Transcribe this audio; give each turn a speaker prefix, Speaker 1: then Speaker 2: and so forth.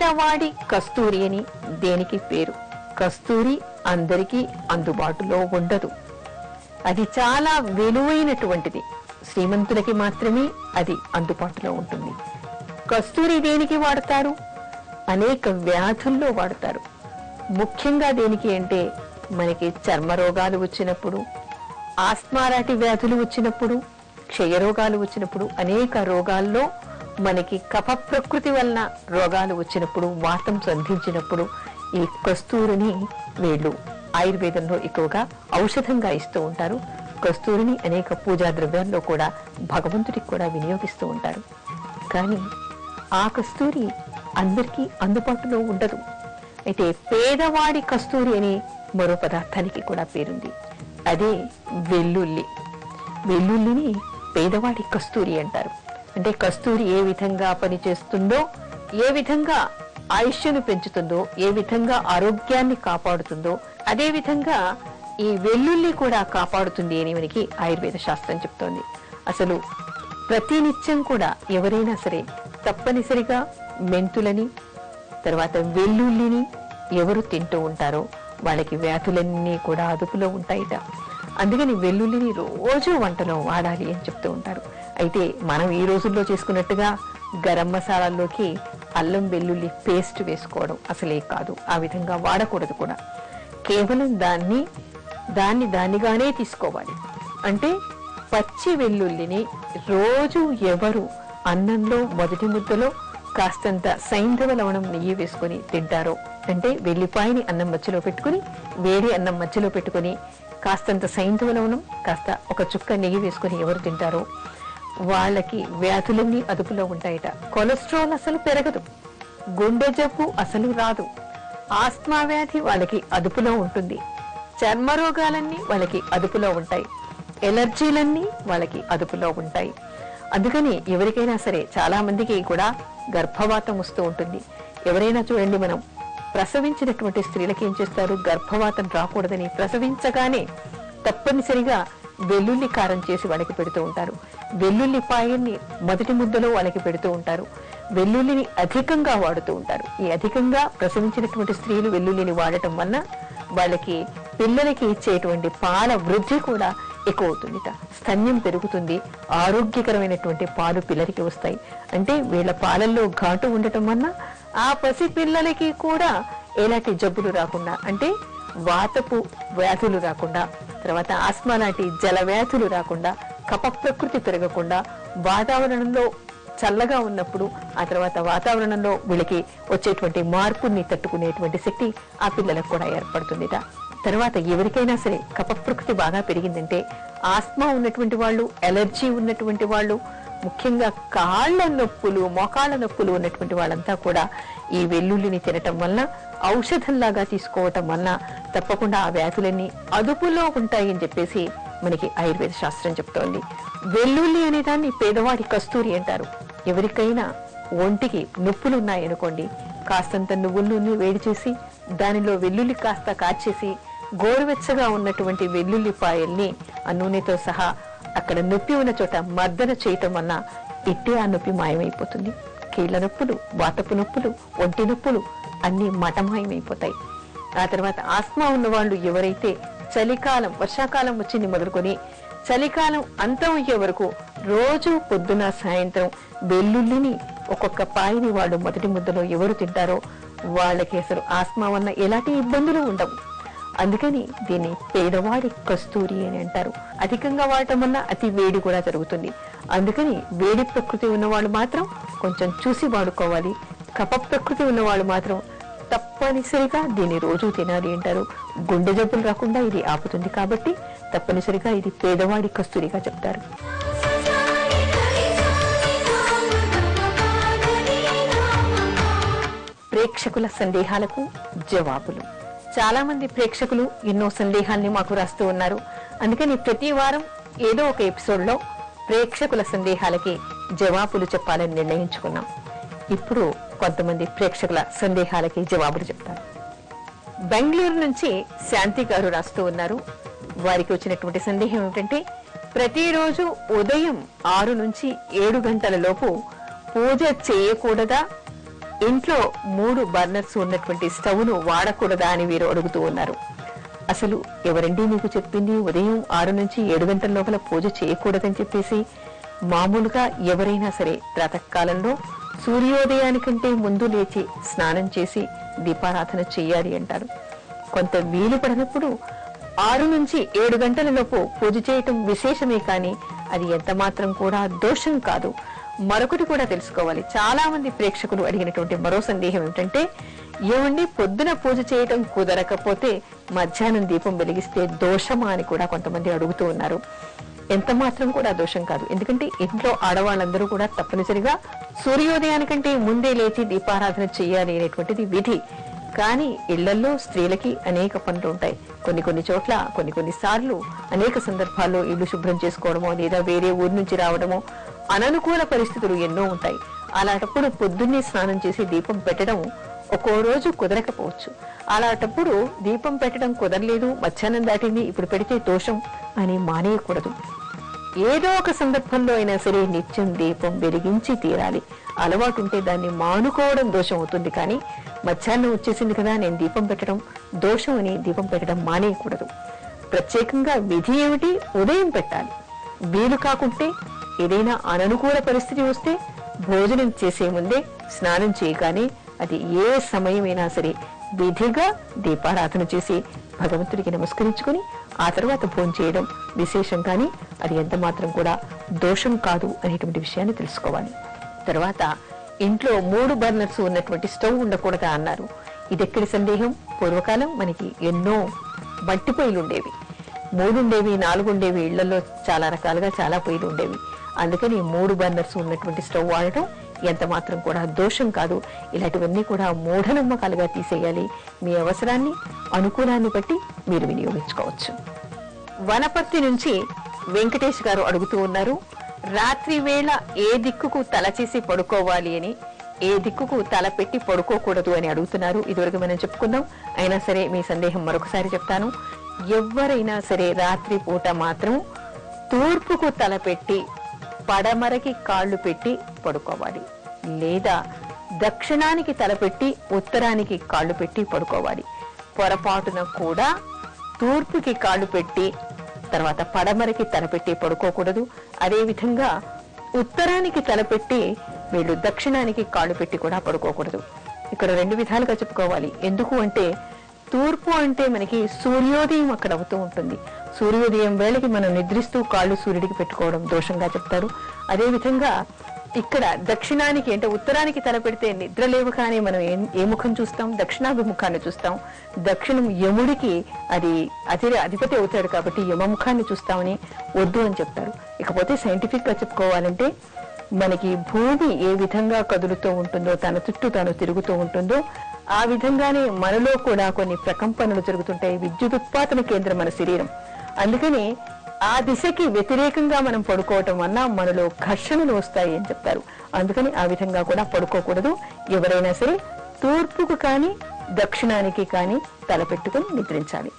Speaker 1: పేదవాడి కస్తూరి అని దేనికి పేరు? కస్తూరి అందరికీ అందుబాటులో ఉండదు. అది చాలా విలువైనటువంటిది. శ్రీమంతులకి మాత్రమే అది అందుబాటులో ఉంటుంది. కస్తూరి దేనికి వాడతారు? అనేక వ్యాధుల్లో వాడతారు. ముఖ్యంగా దేనికి అంటే మనకి చర్మ రోగాలు వచ్చినప్పుడు, ఆస్మారాటి వ్యాధులు వచ్చినప్పుడు, క్షయరోగాలు వచ్చినప్పుడు, అనేక రోగాల్లో మనకి కఫ ప్రకృతి వలన రోగాలు వచ్చినప్పుడు, వాతం సంధించినప్పుడు ఈ కస్తూరిని వీళ్ళు ఆయుర్వేదంలో ఎక్కువగా ఔషధంగా ఇస్తూ ఉంటారు. కస్తూరిని అనేక పూజా ద్రవ్యాల్లో కూడా భగవంతుడికి కూడా వినియోగిస్తూ ఉంటారు. కానీ ఆ కస్తూరి అందరికీ అందుబాటులో ఉండదు. అయితే పేదవాడి కస్తూరి అని మరో పదార్థానికి కూడా పేరుంది. అదే వెల్లుల్లి. వెల్లుల్లిని పేదవాడి కస్తూరి అంటారు. అంటే కస్తూరి ఏ విధంగా పనిచేస్తుందో, ఏ విధంగా ఆయుష్ను పెంచుతుందో, ఏ విధంగా ఆరోగ్యాన్ని కాపాడుతుందో, అదే విధంగా ఈ వెల్లుల్లి కూడా కాపాడుతుంది అని మనకి ఆయుర్వేద శాస్త్రం చెప్తోంది. అసలు ప్రతినిత్యం కూడా ఎవరైనా సరే తప్పనిసరిగా మెంతులని, తర్వాత వెల్లుల్లిని ఎవరు తింటూ ఉంటారో వాళ్ళకి వ్యాధులన్నీ కూడా అదుపులో ఉంటాయిట. అందుకని వెల్లుల్లిని రోజు వంటలో వాడాలి అని చెప్తూ ఉంటారు. అయితే మనం ఈ రోజుల్లో చేసుకున్నట్టుగా గరం మసాలాల్లోకి అల్లం వెల్లుల్లి పేస్ట్ వేసుకోవడం అసలే కాదు. ఆ విధంగా వాడకూడదు కూడా. కేవలం దాన్నిగానే తీసుకోవాలి. అంటే పచ్చి వెల్లుల్లిని రోజు ఎవరు అన్నంలో మొదటి ముద్దలో కాస్తంత సైంధవ లవణం నెయ్యి వేసుకుని తింటారో, అంటే వెల్లిపాయని అన్నం మధ్యలో పెట్టుకుని, వేడి అన్నం మధ్యలో పెట్టుకుని కాస్తంత సైంధవ లవణం, కాస్త ఒక చుక్క నెయ్యి వేసుకుని ఎవరు తింటారో వాళ్ళకి వ్యాధులన్నీ అదుపులో ఉంటాయట. కొలెస్ట్రాల్ అసలు పెరగదు, గుండె జబ్బు అసలు రాదు, ఆస్మా వ్యాధి వాళ్ళకి అదుపులో ఉంటుంది, చర్మ రోగాలన్నీ వాళ్ళకి అదుపులో ఉంటాయి, ఎలర్జీలన్నీ వాళ్ళకి అదుపులో ఉంటాయి. అందుకని ఎవరికైనా సరే, చాలా మందికి కూడా గర్భవాతం వస్తూ ఉంటుంది. ఎవరైనా చూడండి, మనం ప్రసవించినటువంటి స్త్రీలకి ఏం చేస్తారు, గర్భవాతం రాకూడదని ప్రసవించగానే తప్పనిసరిగా వెల్లుల్లి కారం చేసి వాళ్ళకి పెడుతూ ఉంటారు. వెల్లుల్లిపాయల్ని మొదటి ముద్దలో వాళ్ళకి పెడుతూ ఉంటారు. వెల్లుల్లిని అధికంగా వాడుతూ ఉంటారు. ఈ అధికంగా ప్రసవించినటువంటి స్త్రీలు వెల్లుల్లిని వాడటం వల్ల వాళ్ళకి పిల్లలకి ఇచ్చేటువంటి పాల వృద్ధి కూడా ఎక్కువ అవుతుందిట. స్తన్యం పెరుగుతుంది, ఆరోగ్యకరమైనటువంటి పాలు పిల్లలకి వస్తాయి. అంటే వీళ్ళ పాలల్లో ఘాటు ఉండటం వల్ల ఆ పసి పిల్లలకి కూడా ఎలాంటి జబ్బులు రాకుండా, అంటే వాతపు వ్యాధులు రాకుండా, తర్వాత ఆస్మా లాంటి జల వ్యాధులు రాకుండా, కఫ ప్రకృతి పెరగకుండా, వాతావరణంలో చల్లగా ఉన్నప్పుడు ఆ తర్వాత వాతావరణంలో వీళ్ళకి వచ్చేటువంటి మార్పుని తట్టుకునేటువంటి శక్తి ఆ పిల్లలకు కూడా ఏర్పడుతుందిట. తర్వాత ఎవరికైనా సరే కఫ ప్రకృతి బాగా పెరిగిందంటే, ఆస్మా ఉన్నటువంటి వాళ్ళు, ఎలర్జీ ఉన్నటువంటి వాళ్ళు, ముఖ్యంగా కాళ్ల నొప్పులు, మోకాళ్ల నొప్పులు ఉన్నటువంటి వాళ్ళంతా కూడా ఈ వెల్లుల్లిని తినటం వల్ల, ఔషధంలాగా తీసుకోవటం వల్ల తప్పకుండా ఆ వ్యాధులన్నీ అదుపులో ఉంటాయి అని చెప్పేసి మనకి ఆయుర్వేద శాస్త్రం చెప్తోంది. వెల్లుల్లి అనే దాన్ని పేదవాడి కస్తూరి అంటారు. ఎవరికైనా ఒంటికి నొప్పులు ఉన్నాయనుకోండి, కాస్తంత నువ్వుల నూనె వేడి చేసి దానిలో వెల్లుల్లి కాస్త కాచేసి గోరువెచ్చగా ఉన్నటువంటి వెల్లుల్లిపాయల్ని ఆ నూనెతో సహా అక్కడ నొప్పి ఉన్న చోట మర్దన చేయటం వల్ల ఇట్టే ఆ నొప్పి మాయమైపోతుంది. కీళ్ల నొప్పులు, వాతపు నొప్పులు, ఒంటి నొప్పులు అన్ని మటమాయమైపోతాయి. ఆ తర్వాత ఆస్మా ఉన్న వాళ్ళు ఎవరైతే చలికాలం, వర్షాకాలం వచ్చింది మొదలుకొని చలికాలం అంతం అయ్యే వరకు రోజు పొద్దున సాయంత్రం వెల్లుల్లిని ఒక్కొక్క పాయిని వాళ్ళు మొదటి ముద్దలో ఎవరు తింటారో వాళ్ళకి అసలు ఆస్మా వల్ల ఎలాంటి ఇబ్బందులు ఉండవు. అందుకని దీన్ని పేదవాడి కస్తూరి అని అంటారు. అధికంగా వాడటం వల్ల అతి వేడి కూడా జరుగుతుంది. అందుకని వేడి ప్రకృతి ఉన్నవాళ్ళు మాత్రం కొంచెం చూసి వాడుకోవాలి. కఫ ప్రకృతి ఉన్నవాళ్ళు మాత్రం తప్పనిసరిగా దీన్ని రోజు తినాలి అంటారు. గుండె జబ్బులు రాకుండా ఇది ఆపుతుంది కాబట్టి తప్పనిసరిగా ఇది పేదవాడి కస్తూరిగా చెప్తారు. ప్రేక్షకుల సందేహాలకు జవాబులు. చాలా మంది ప్రేక్షకులు ఎన్నో సందేహాల్ని మాకు రాస్తూ ఉన్నారు. అందుకని ప్రతి వారం ఏదో ఒక ఎపిసోడ్ లో ప్రేక్షకుల సందేహాలకి జవాబులు చెప్పాలని నిర్ణయించుకున్నాం. ఇప్పుడు కొంతమంది ప్రేక్షకుల సందేహాలకి జవాబులు చెప్తారు. బెంగళూరు నుంచి శాంతి గారు రాస్తూ ఉన్నారు. వారికి వచ్చినటువంటి సందేహం ఏమిటంటే, ప్రతిరోజు ఉదయం 6 నుంచి 7 గంటల లోపు పూజ చేయకూడదా, ఇంట్లో 3 బర్నర్స్ ఉన్నటువంటి స్టవ్ను వాడకూడదా అని వీరు అడుగుతూ ఉన్నారు. అసలు ఎవరండి మీకు చెప్పింది ఉదయం 6 నుంచి 7 గంటల లోపల పూజ చేయకూడదని చెప్పేసి? మామూలుగా ఎవరైనా సరే ప్రాతకాలంలో సూర్యోదయానికంటే ముందు లేచి స్నానం చేసి దీపారాధన చెయ్యాలి అంటారు. కొంత వీలు పడినప్పుడు 6 నుంచి 7 గంటల లోపు పూజ చేయటం విశేషమే, కానీ అది ఎంత మాత్రం కూడా దోషం కాదు. మరొకటి కూడా తెలుసుకోవాలి. చాలా మంది ప్రేక్షకులు అడిగినటువంటి మరో సందేహం ఏమిటంటే, ఏమండి పొద్దున పూజ చేయటం కుదరకపోతే మధ్యాహ్నం దీపం వెలిగిస్తే దోషమా అని కూడా కొంతమంది అడుగుతూ ఉన్నారు. ఎంత మాత్రం కూడా దోషం కాదు. ఎందుకంటే ఇంట్లో ఆడవాళ్ళందరూ కూడా తప్పనిసరిగా సూర్యోదయానికంటే ముందే లేచి దీపారాధన చేయాలి అనేటువంటిది విధి. కానీ ఇళ్లలో స్త్రీలకి అనేక పనులు ఉంటాయి. కొన్ని చోట్ల కొన్ని సార్లు అనేక సందర్భాల్లో ఇల్లు శుభ్రం చేసుకోవడమో లేదా వేరే ఊరి నుంచి రావడమో అననుకూల పరిస్థితులు ఎన్నో ఉంటాయి. అలాంటప్పుడు పొద్దున్నే స్నానం చేసి దీపం పెట్టడం ఒక్కో రోజు కుదరకపోవచ్చు. అలాంటప్పుడు దీపం పెట్టడం కుదరలేదు, మధ్యాహ్నం దాటింది, ఇప్పుడు పెడితే దోషం అని మానేయకూడదు. ఏదో ఒక సందర్భంలో అయినా సరే నిత్యం దీపం వెలిగించి తీరాలి. అలవాటు ఉంటే దాన్ని మానుకోవడం దోషం అవుతుంది. కానీ మధ్యాహ్నం వచ్చేసింది కదా నేను దీపం పెట్టడం దోషం అని దీపం పెట్టడం మానేయకూడదు. ప్రత్యేకంగా విధి ఏమిటి? ఉదయం పెట్టాలి. వీలు కాకుంటే ఏదైనా అననుకూల పరిస్థితి వస్తే భోజనం చేసే ముందే స్నానం చేయగానే అది ఏ సమయమైనా సరే విధిగా దీపారాధన చేసి భగవంతుడికి నమస్కరించుకుని ఆ తర్వాత భోజనం చేయడం విశేషం. కానీ అది ఎంత మాత్రం కూడా దోషం కాదు అనేటువంటి విషయాన్ని తెలుసుకోవాలి. తర్వాత ఇంట్లో 3 బర్నర్స్ ఉన్నటువంటి స్టవ్ ఉండకూడదా అన్నారు. ఇది ఎక్కడి సందేహం? పూర్వకాలం మనకి ఎన్నో మట్టి పొయ్యిలు ఉండేవి, 3 ఉండేవి, 4 ఉండేవి. ఇళ్లలో చాలా రకాలుగా చాలా పొయ్యిలు ఉండేవి. అందుకని 3 బర్నర్స్ ఉన్నటువంటి స్టవ్ వాడటం ఎంత మాత్రం కూడా దోషం కాదు. ఇలాంటివన్నీ కూడా మూఢనమ్మకాలుగా తీసేయాలి. మీ అవసరాన్ని అనుకూలాన్ని బట్టి మీరు వినియోగించుకోవచ్చు. వనపర్తి నుంచి వెంకటేష్ గారు అడుగుతూ ఉన్నారు, రాత్రి వేళ ఏ దిక్కుకు తల చేసి పడుకోవాలి అని, ఏ దిక్కుకు తల పెట్టి పడుకోకూడదు అని అడుగుతున్నారు. ఇదివరకు మనం చెప్పుకుందాం. అయినా సరే మీ సందేహం మరొకసారి చెప్తాను. ఎవరైనా సరే రాత్రి పూట మాత్రం తూర్పుకు తల పెట్టి పడమరకి కాళ్లు పెట్టి పడుకోవాలి, లేదా దక్షిణానికి తలపెట్టి ఉత్తరానికి కాళ్లు పెట్టి పడుకోవాలి. పొరపాటున కూడా తూర్పుకి కాళ్లు పెట్టి తర్వాత పడమరకి తలపెట్టి పడుకోకూడదు. అదేవిధంగా ఉత్తరానికి తలపెట్టి వీళ్ళు దక్షిణానికి కాళ్లు పెట్టి కూడా పడుకోకూడదు. ఇక్కడ 2 విధాలుగా చెప్పుకోవాలి. ఎందుకు అంటే తూర్పు అంటే మనకి సూర్యోదయం అక్కడ అవుతూ ఉంటుంది. సూర్యోదయం వేళకి మనం నిద్రిస్తూ కాళ్ళు సూర్యుడికి పెట్టుకోవడం దోషంగా చెప్తారు. అదేవిధంగా ఇక్కడ దక్షిణానికి అంటే ఉత్తరానికి తల పెడితే నిద్ర లేవగానే మనం ఏ ముఖం చూస్తాం? దక్షిణాభిముఖాన్ని చూస్తాం. దక్షిణం యముడికి అది అధిపతి అవుతాడు కాబట్టి యమముఖాన్ని చూస్తామని వద్దు అని చెప్తారు. ఇకపోతే సైంటిఫిక్ గా చెప్పుకోవాలంటే మనకి భూమి ఏ విధంగా కదులుతూ ఉంటుందో, తన చుట్టూ తాను తిరుగుతూ ఉంటుందో, ఆ విధంగానే మనలో కూడా కొన్ని ప్రకంపనలు జరుగుతుంటాయి. విద్యుదుత్పాదన కేంద్రం మన శరీరం. అందుకని ఆ దిశకి వ్యతిరేకంగా మనం పడుకోవటం వల్ల మనలో ఘర్షణలు వస్తాయి అని చెప్తారు. అందుకని ఆ విధంగా కూడా పడుకోకూడదు. ఎవరైనా సరే తూర్పుకు కానీ దక్షిణానికి కానీ తలపెట్టుకుని నిద్రించాలి.